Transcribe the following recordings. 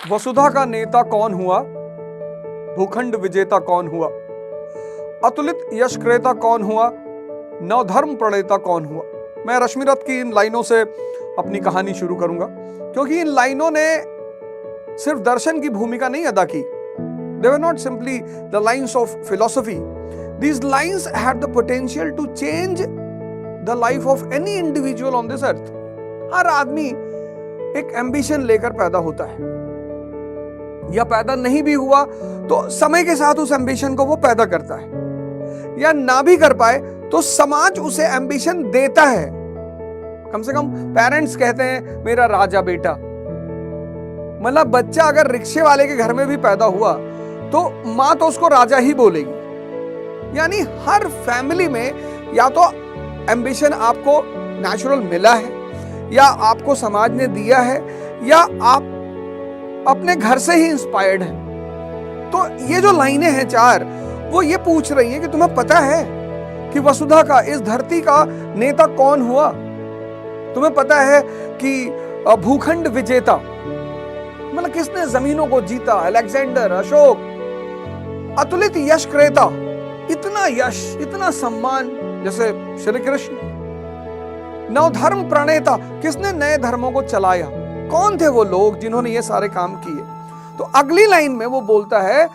वसुधा का नेता कौन हुआ, भूखंड विजेता कौन हुआ, अतुलित यश क्रेता कौन हुआ, नवधर्म प्रणेता कौन हुआ। मैं रश्मिरथ की इन लाइनों से अपनी कहानी शुरू करूंगा, क्योंकि इन लाइनों ने सिर्फ दर्शन की भूमिका नहीं अदा की। They were not simply the lines of philosophy. These lines had the potential to change the life of any individual on this earth. हर आदमी एक एम्बिशन लेकर पैदा होता है, या पैदा नहीं भी हुआ तो समय के साथ उस एम्बिशन को वो पैदा करता है, या ना भी कर पाए तो समाज उसे एम्बिशन देता है। कम से कम पेरेंट्स कहते हैं मेरा राजा बेटा। मतलब बच्चा अगर रिक्शे वाले के घर में भी पैदा हुआ तो मां तो उसको राजा ही बोलेगी। यानी हर फैमिली में या तो एम्बिशन आपको नेचुरल मिला है, या आपको समाज ने दिया है, या आप अपने घर से ही इंस्पायर्ड हैं। तो ये जो लाइनें हैं चार, वो ये पूछ रही हैं कि तुम्हें पता है कि वसुधा का, इस धरती का नेता कौन हुआ? तुम्हें पता है कि भूखंड विजेता मतलब किसने जमीनों को जीता? अलेक्जेंडर, अशोक। अतुलित यश क्रेता, इतना यश, इतना सम्मान जैसे श्री कृष्ण। नवधर्म प्रणेता, किसने नए धर्मों को चलाया? कौन थे वो लोग जिन्होंने ये सारे काम किए? तो अगली लाइन में वो बोलता है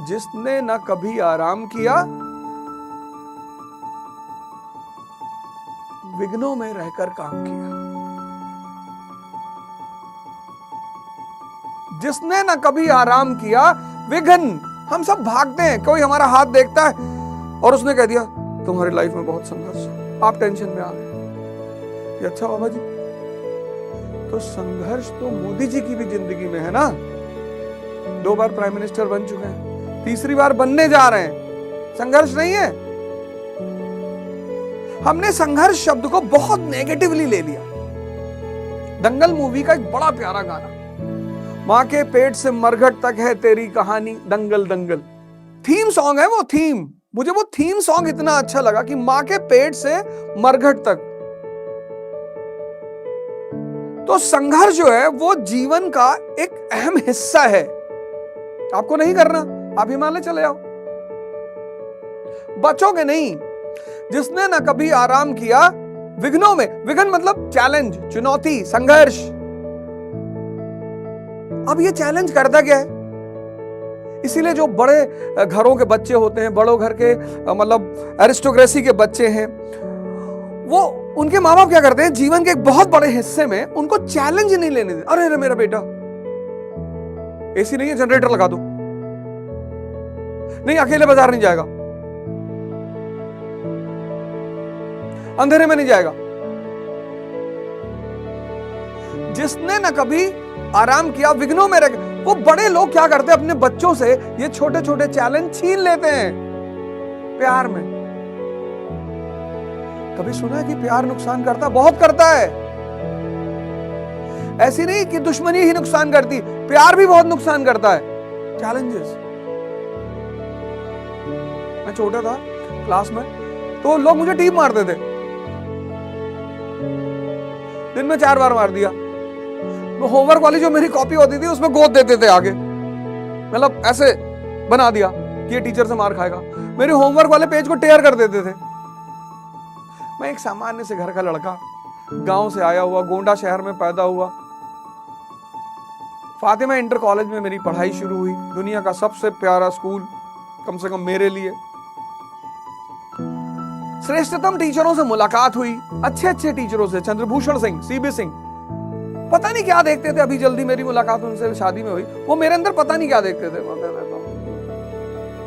जिसने न कभी आराम किया, विघ्नों में रहकर काम किया। जिसने न कभी आराम किया, विघ्न। हम सब भागते हैं, कोई हमारा हाथ देखता है और उसने कह दिया तुम्हारी लाइफ में बहुत संघर्ष है, आप टेंशन में आ गए। अच्छा बाबा जी, तो संघर्ष तो मोदी जी की भी जिंदगी में है ना। 2 बार प्राइम मिनिस्टर बन चुके हैं, 3री बार बनने जा रहे हैं। संघर्ष नहीं है? हमने संघर्ष शब्द को बहुत नेगेटिवली ले लिया। दंगल मूवी का एक बड़ा प्यारा गाना, मां के पेट से मरघट तक है तेरी कहानी, दंगल दंगल। थीम सॉन्ग है वो। थीम, मुझे वो थीम सॉन्ग इतना अच्छा लगा कि मां के पेट से मरघट तक। तो संघर्ष जो है वो जीवन का एक अहम हिस्सा है। आपको नहीं करना, आप हिमालय चले जाओ, बचोगे नहीं। जिसने न कभी आराम किया, विघ्नों में, विघ्न मतलब चैलेंज, चुनौती, संघर्ष। अब ये चैलेंज करता क्या है? इसीलिए जो बड़े घरों के बच्चे होते हैं, बड़ों घर के मतलब एरिस्टोक्रेसी के बच्चे हैं, वो उनके माँ बाप क्या करते हैं, जीवन के एक बहुत बड़े हिस्से में उनको चैलेंज नहीं लेने देते। अरे मेरा बेटा एसी नहीं है, जनरेटर लगा दो, नहीं अकेले बाजार नहीं जाएगा, अंधेरे में नहीं जाएगा। जिसने न कभी आराम किया, विघ्नों में रह। वो बड़े लोग क्या करते हैं, अपने बच्चों से ये छोटे छोटे चैलेंज छीन लेते हैं प्यार में। कभी सुना है कि प्यार नुकसान करता? बहुत करता है। ऐसी नहीं कि दुश्मनी ही नुकसान करती, प्यार भी बहुत नुकसान करता है। चैलेंजेस। मैं छोटा था क्लास में, तो लोग मुझे टीप मारते थे, दिन में 4 बार मार दिया। तो होमवर्क वाली जो मेरी कॉपी होती थी उसमें गोद देते थे आगे, मतलब ऐसे बना दिया कि ये टीचर से मार खाएगा। मेरे होमवर्क वाले पेज को टेयर कर देते थे। मैं एक सामान्य से घर का लड़का, गांव से आया हुआ, गोंडा शहर में पैदा हुआ। फातिमा इंटर कॉलेज में मेरी पढ़ाई शुरू हुई, दुनिया का सबसे प्यारा स्कूल, कम से कम मेरे लिए। श्रेष्ठतम टीचरों से मुलाकात हुई, अच्छे अच्छे टीचरों से, चंद्रभूषण सिंह, सीबी सिंह। पता नहीं क्या देखते थे, अभी जल्दी मेरी मुलाकात उनसे शादी में हुई। वो मेरे अंदर पता नहीं क्या देखते थे,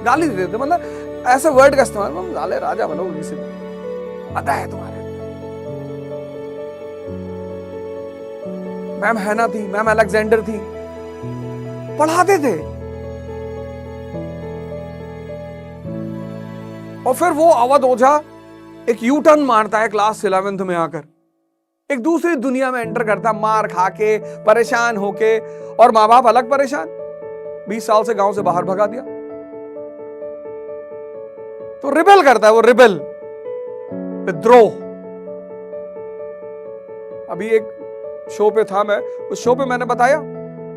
गाली देते थे, मतलब ऐसे वर्ड का इस्तेमाल, तुम गाले राजा बनोगे, किसी पता है तुम्हारे। मैम हैना थी, मैम अलेक्जेंडर थी, पढ़ाते थे। और फिर वो अवध ओझा एक यू टर्न मारता है क्लास 11th में आकर, एक दूसरी दुनिया में एंटर करता, मार खा के, परेशान होके, और माँ बाप अलग परेशान, 20 साल से गांव से बाहर भगा दिया। तो रिबेल करता है वो, रिबेल, विद्रोह। अभी एक शो पे था मैं, उस शो पे मैंने बताया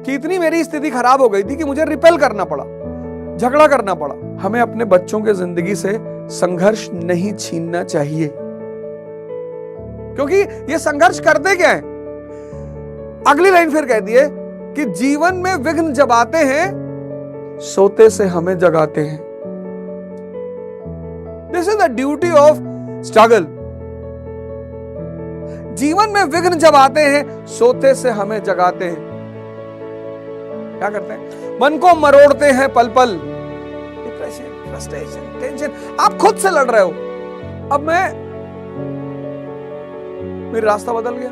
कि इतनी मेरी स्थिति खराब हो गई थी कि मुझे रिपेल करना पड़ा, झगड़ा करना पड़ा। हमें अपने बच्चों के जिंदगी से संघर्ष नहीं छीनना चाहिए, क्योंकि ये संघर्ष करते क्या है। अगली लाइन फिर कहती है कि जीवन में विघ्न जब आते हैं सोते से हमें जगाते हैं। This is the duty of struggle. जीवन में विघ्न जब आते हैं सोते से हमें जगाते हैं। क्या करते हैं? मन को मरोड़ते हैं पल पल। डिप्रेशन, फ्रस्ट्रेशन, टेंशन, आप खुद से लड़ रहे हो। अब मेरा रास्ता बदल गया।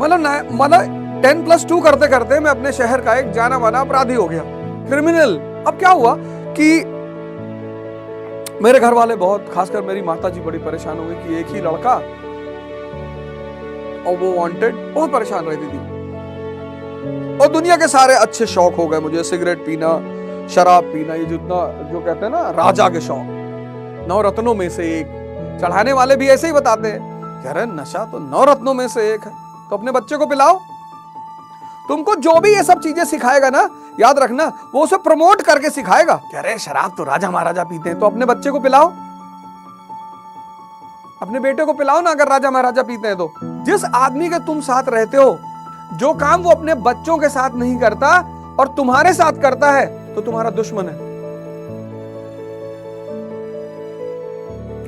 मतलब 10+2 करते करते मैं अपने शहर का एक जाना माना अपराधी हो गया, क्रिमिनल। अब क्या हुआ कि मेरे घर वाले बहुत, खासकर मेरी माता जी बड़ी परेशान हो गई कि एक ही लड़का और वो वांटेड, बहुत परेशान रहती थी। और दुनिया के सारे अच्छे शौक हो गए मुझे, सिगरेट पीना, शराब पीना, ये जितना जो कहते हैं ना राजा के शौक, 9 रत्नों में से एक। चढ़ाने वाले भी ऐसे ही बताते हैं कि अरे नशा तो 9 रत्नों में से एक है, तो अपने बच्चे को पिलाओ। तुमको जो भी ये सब चीजें सिखाएगा ना, याद रखना वो उसे प्रमोट करके सिखाएगा कि अरे शराब तो राजा महाराजा पीते हैं, तो अपने बच्चे को पिलाओ, अपने बेटे को पिलाओ ना अगर राजा महाराजा पीते हैं तो। जिस आदमी के तुम साथ रहते हो, जो काम वो अपने बच्चों के साथ नहीं करता और तुम्हारे साथ करता है, तो तुम्हारा दुश्मन है।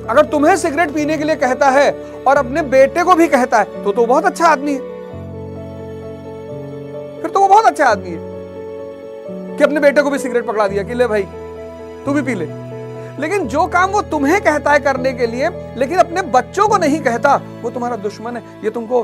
अगर तुम्हें सिगरेट पीने के लिए कहता है और अपने बेटे को भी कहता है तो बहुत अच्छा आदमी है। फिर तो वो बहुत अच्छा आदमी है कि अपने बेटे को भी सिगरेट पकड़ा दिया कि ले भाई तू भी पी ले। लेकिन जो काम वो तुम्हें कहता है करने के लिए लेकिन अपने बच्चों को नहीं कहता, वो तुम्हारा दुश्मन है। ये तुमको